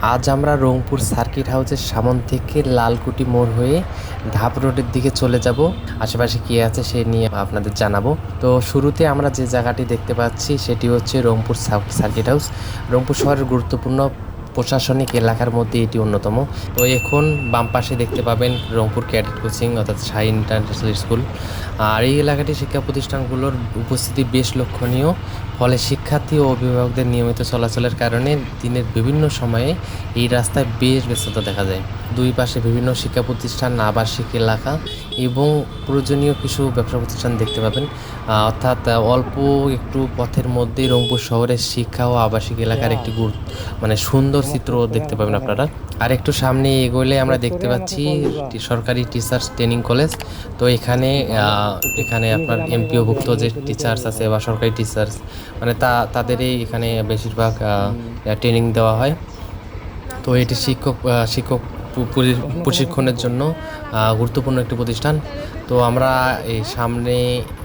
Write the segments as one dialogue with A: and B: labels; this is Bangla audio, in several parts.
A: আজ আমরা রংপুর সার্কিট হাউসের সামন থেকে লালকুটি মোড় হয়ে ধাপ রোডের দিকে চলে যাব। আশেপাশে কী আছে সে নিয়ে আপনাদের জানাবো। তো শুরুতে আমরা যে জায়গাটি দেখতে পাচ্ছি সেটি হচ্ছে রংপুর সার্কিট হাউস। রংপুর শহরের গুরুত্বপূর্ণ প্রশাসনিক এলাকার মধ্যে এটি অন্যতম। তো এখন বাম পাশে দেখতে পাবেন রংপুর ক্যাডেট কোচিং অর্থাৎ শাহী ইন্টারন্যাশনাল স্কুল। আর এই এলাকাটি শিক্ষা প্রতিষ্ঠানগুলোর উপস্থিতি বেশ লক্ষণীয়। ফলে শিক্ষার্থী ও অভিভাবকদের নিয়মিত চলাচলের কারণে দিনের বিভিন্ন সময়ে এই রাস্তায় বেশ ব্যস্ততা দেখা যায়। দুই পাশে বিভিন্ন শিক্ষা প্রতিষ্ঠান, আবাসিক এলাকা এবং প্রয়োজনীয় কিছু ব্যবসা প্রতিষ্ঠান দেখতে পাবেন। অর্থাৎ অল্প একটু পথের মধ্যেই রংপুর শহরের শিক্ষা ও আবাসিক এলাকার একটি সুন্দর চিত্র দেখতে পাবেন আপনারা। আর একটু সামনে এগোলে আমরা দেখতে পাচ্ছি সরকারি টিচার্স ট্রেনিং কলেজ। তো এখানে আপনার এমপিওভুক্ত যে টিচার্স আছে বা সরকারি টিচার্স তাদেরই এখানে বেশিরভাগ ট্রেনিং দেওয়া হয়। তো এটি শিক্ষক প্রশিক্ষণের জন্য গুরুত্বপূর্ণ একটি প্রতিষ্ঠান। তো আমরা এই সামনে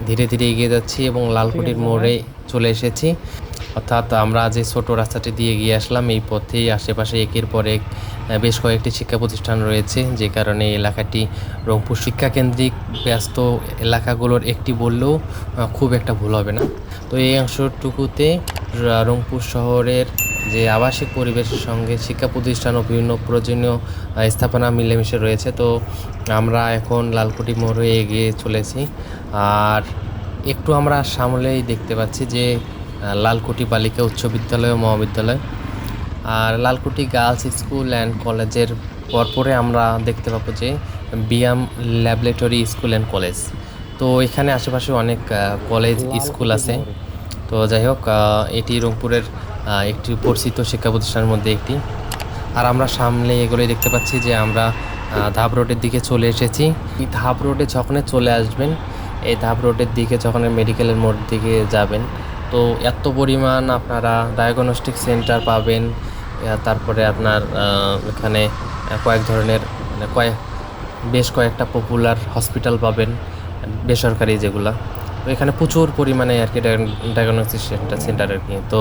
A: ধীরে ধীরে এগিয়ে যাচ্ছি এবং লালকুটির মোড়ে চলে এসেছি। অর্থাৎ আমরা যে ছোট রাস্তাটি দিয়ে এগিয়ে আসলাম এই পথেই আশেপাশে একের পর এক বেশ কয়েকটি শিক্ষা প্রতিষ্ঠান রয়েছে, যে কারণে এলাকাটি রংপুর শিক্ষাকেন্দ্রিক ব্যস্ত এলাকাগুলোর একটি বললেও খুব একটা ভুল হবে না। তো এই অংশটুকুতে রংপুর শহরের যে আবাসিক পরিবেশের সঙ্গে শিক্ষা প্রতিষ্ঠান ও বিভিন্ন প্রয়োজনীয় স্থাপনা মিলেমিশে রয়েছে। তো আমরা এখন লালকুটি মোড় হয়ে এগিয়ে চলেছি। আর একটু আমরা সামলেই দেখতে পাচ্ছি যে লালকুটি বালিকা উচ্চ বিদ্যালয় ও মহাবিদ্যালয়। আর লালকুটি গার্লস স্কুল অ্যান্ড কলেজের পরপরে আমরা দেখতে পাবো যে BIAM laboratory school and college. তো এখানে আশেপাশে অনেক কলেজ স্কুল আছে। তো যাই হোক, এটি রংপুরের একটি পরিচিত শিক্ষা প্রতিষ্ঠানের মধ্যে একটি। আর আমরা সামনে এগুলো দেখতে পাচ্ছি যে আমরা ধাপ রোডের দিকে চলে এসেছি। এই ধাপ রোডে যখন চলে আসবেন, এই ধাপ রোডের দিকে যখন মেডিকেলের মোড় দিকে যাবেন, তো এত পরিমাণ আপনারা ডায়াগনস্টিক সেন্টার পাবেন। তারপরে আপনার এখানে কয়েক ধরনের বেশ কয়েকটা পপুলার হসপিটাল পাবেন, বেসরকারি যেগুলা। তো এখানে প্রচুর পরিমাণে আর কি ডায়াগনস্টিক সেন্টার আর কি। তো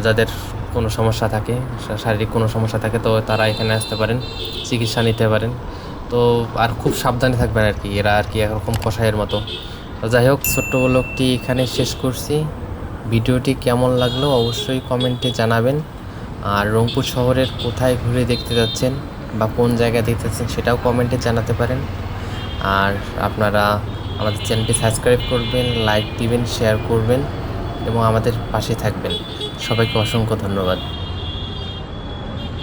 A: যাদের কোনো সমস্যা থাকে, শারীরিক কোনো সমস্যা থাকে, তো তারা এখানে আসতে পারেন, চিকিৎসা নিতে পারেন। তো আর খুব সাবধানে থাকবেন আর কি, এরা আর কি একরকম কষায়ের মতো। তো যাই হোক, ছোট্ট ব্লগটি এখানে শেষ করছি। ভিডিওটি কেমন লাগলো অবশ্যই কমেন্টে জানাবেন। আর রংপুর শহরের কোথায় ঘুরে দেখতে যাচ্ছেন বা কোন জায়গায় দেখতে যাচ্ছেন সেটাও কমেন্টে জানাতে পারেন। আর আপনারা আমাদের চ্যানেলটি সাবস্ক্রাইব করবেন, লাইক দিবেন, শেয়ার করবেন এবং আমাদের পাশে থাকবেন। সবাইকে অসংখ্য ধন্যবাদ।